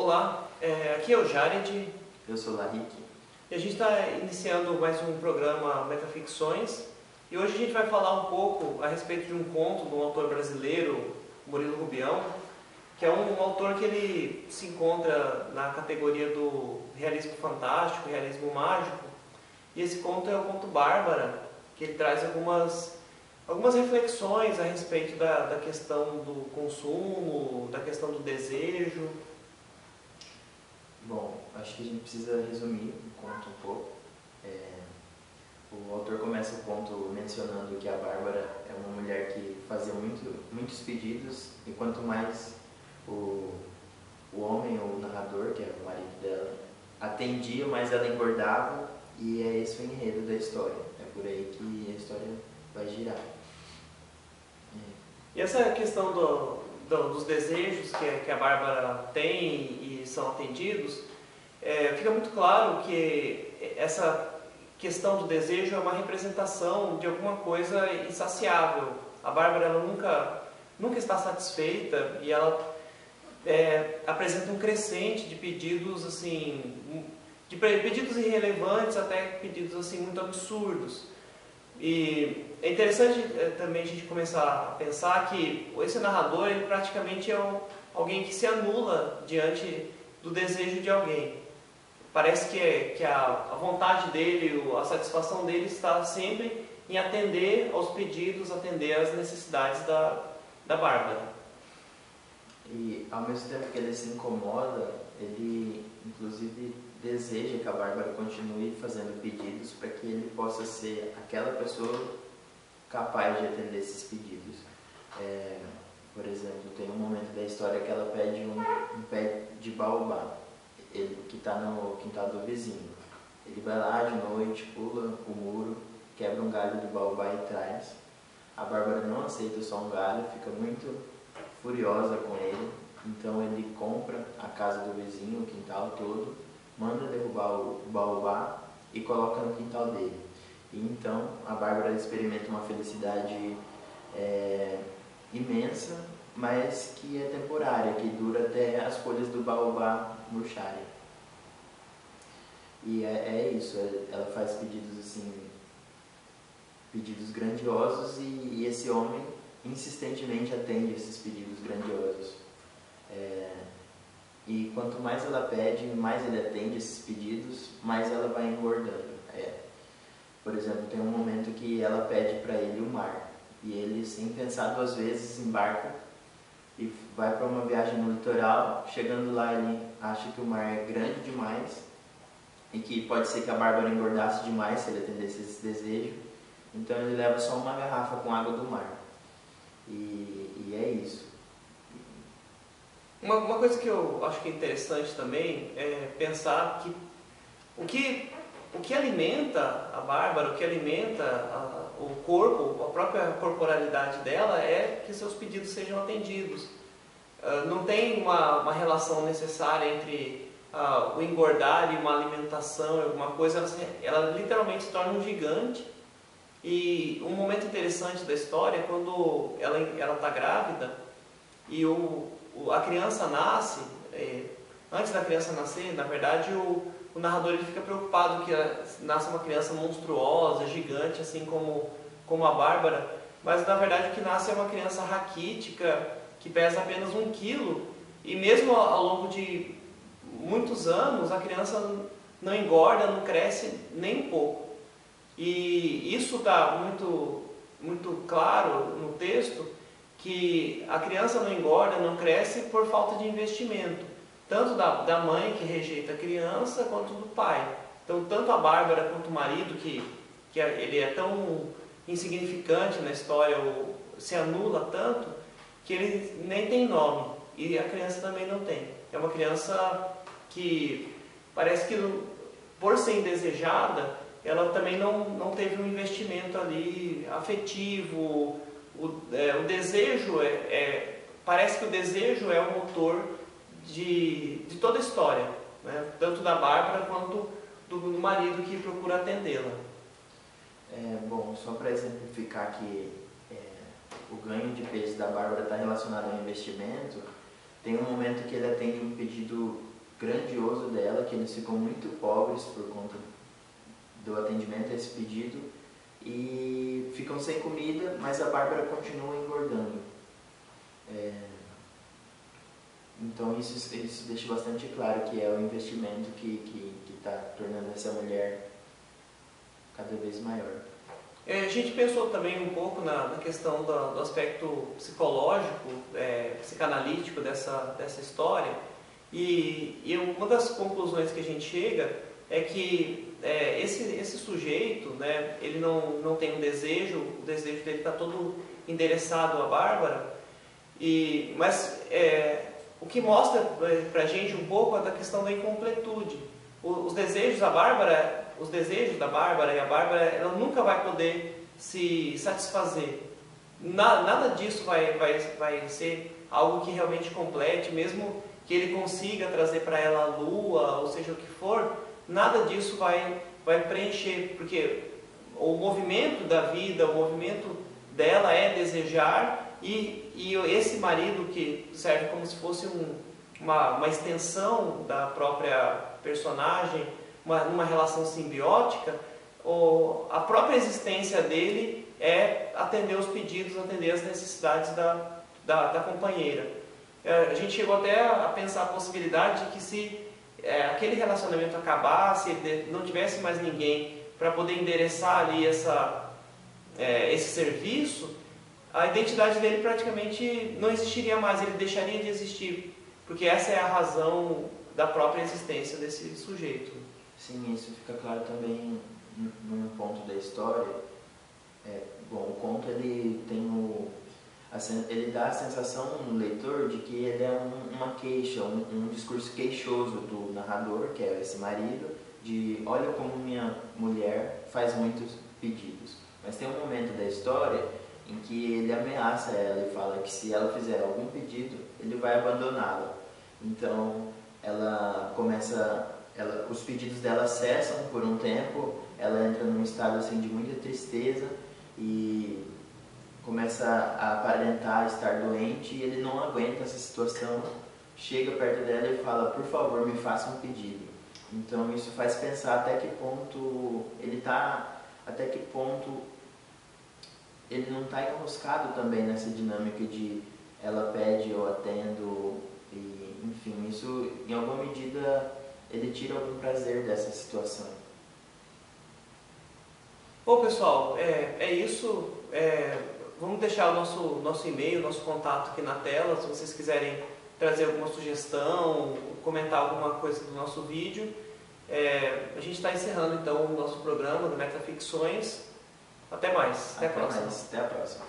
Olá, aqui é o Jared. Eu sou o Larik. E a gente está iniciando mais um programa Metaficções. E hoje a gente vai falar um pouco a respeito de um conto de um autor brasileiro, Murilo Rubião, que é um autor que ele se encontra na categoria do realismo fantástico, realismo mágico. E esse conto é o conto Bárbara, que ele traz algumas reflexões a respeito da questão do consumo, da questão do desejo. Bom, acho que a gente precisa resumir o conto um pouco. O autor começa o conto mencionando que a Bárbara é uma mulher que fazia muitos pedidos, e quanto mais o homem, ou o narrador, que é o marido dela, atendia, mais ela engordava, e é esse o enredo da história. É por aí que a história vai girar. E essa questão dos desejos que a Bárbara tem e são atendidos, fica muito claro que essa questão do desejo é uma representação de alguma coisa insaciável. A Bárbara ela nunca está satisfeita e ela apresenta um crescente de pedidos assim, de pedidos irrelevantes até pedidos assim muito absurdos. E é interessante também a gente começar a pensar que esse narrador ele praticamente é alguém que se anula diante do desejo de alguém. Parece que a vontade dele, a satisfação dele está sempre em atender aos pedidos, atender às necessidades da Bárbara. E ao mesmo tempo que ele se incomoda, ele inclusive deseja que a Bárbara continue fazendo pedidos para que ele possa ser aquela pessoa capaz de atender esses pedidos. Por exemplo, tem um momento da história que ela pede um pé de baobá, que está no quintal do vizinho. Ele vai lá de noite, pula o muro, quebra um galho de baobá e traz. A Bárbara não aceita só um galho, fica muito furiosa com ele, então ele compra a casa do vizinho, o quintal todo, manda derrubar o baobá e coloca no quintal dele. E então a Bárbara experimenta uma felicidade imensa, mas que é temporária, que dura até as folhas do baobá murcharem. E é isso, ela faz pedidos assim, pedidos grandiosos, e esse homem insistentemente atende esses pedidos grandiosos. E quanto mais ela pede, mais ele atende esses pedidos, mais ela vai engordando. Por exemplo, tem um momento que ela pede para ele o mar, e ele, sem pensar duas vezes, embarca e vai para uma viagem no litoral. Chegando lá, ele acha que o mar é grande demais e que pode ser que a Bárbara engordasse demais se ele atendesse esse desejo. Então ele leva só uma garrafa com água do mar. E é isso. Uma coisa que eu acho que é interessante também é pensar que o que alimenta a Bárbara, o que alimenta o corpo, a própria corporalidade dela, é que seus pedidos sejam atendidos. Não tem uma relação necessária entre o engordar e uma alimentação, alguma coisa. Ela literalmente se torna um gigante. E um momento interessante da história é quando ela está grávida e a criança nasce. Antes da criança nascer, na verdade, o narrador ele fica preocupado que nasça uma criança monstruosa, gigante, assim como a Bárbara, mas na verdade o que nasce é uma criança raquítica, que pesa apenas 1 quilo, e mesmo ao longo de muitos anos a criança não engorda, não cresce nem um pouco. E isso está muito claro no texto, que a criança não engorda, não cresce por falta de investimento, tanto da mãe, que rejeita a criança, quanto do pai. Então, tanto a Bárbara quanto o marido, que ele é tão insignificante na história, ou se anula tanto, que ele nem tem nome, e a criança também não tem. É uma criança que parece que, por ser indesejada, ela também não teve um investimento ali afetivo. O desejo parece que o desejo é o motor de toda a história, né? Tanto da Bárbara quanto do marido que procura atendê-la. Bom, só para exemplificar que o ganho de peso da Bárbara está relacionado ao investimento, tem um momento que ele atende um pedido grandioso dela, que eles ficam muito pobres por conta do atendimento a esse pedido e ficam sem comida, mas a Bárbara continua engordando. Então isso deixa bastante claro que é o investimento que está tornando essa mulher cada vez maior. A gente pensou também um pouco na questão do aspecto psicológico, psicanalítico dessa história, e uma das conclusões que a gente chega é que esse sujeito, né, ele não tem um desejo, o desejo dele está todo endereçado à Bárbara, mas o que mostra para a gente um pouco é da questão da incompletude. Os desejos da Bárbara e a Bárbara, ela nunca vai poder se satisfazer. Nada disso vai ser algo que realmente complete, mesmo que ele consiga trazer para ela a lua, ou seja o que for, nada disso vai preencher, porque o movimento da vida, o movimento dela é desejar, e esse marido que serve como se fosse uma extensão da própria personagem, numa relação simbiótica, a própria existência dele é atender os pedidos, atender as necessidades da companheira. A gente chegou até a pensar a possibilidade de que se aquele relacionamento acabasse, não tivesse mais ninguém para poder endereçar ali esse serviço, a identidade dele praticamente não existiria mais, ele deixaria de existir, porque essa é a razão da própria existência desse sujeito. Sim, isso fica claro também num ponto da história. O conto ele dá a sensação no leitor de que ele é uma queixa, um discurso queixoso do narrador, que é esse marido, de olha como minha mulher faz muitos pedidos. Mas tem um momento da história em que ele ameaça ela e fala que se ela fizer algum pedido, ele vai abandoná-la. Então os pedidos dela cessam por um tempo, ela entra num estado assim de muita tristeza e começa a aparentar estar doente, e ele não aguenta essa situação, chega perto dela e fala, por favor, me faça um pedido. Então isso faz pensar até que ponto ele não está enroscado também nessa dinâmica de ela pede, eu atendo, e enfim, isso em alguma medida ele tira algum prazer dessa situação. Bom, pessoal, é isso. Vamos deixar o nosso e-mail, nosso contato aqui na tela, se vocês quiserem trazer alguma sugestão, comentar alguma coisa do nosso vídeo. A gente está encerrando então o nosso programa do Metaficções. Até mais. Até a próxima. Até a próxima.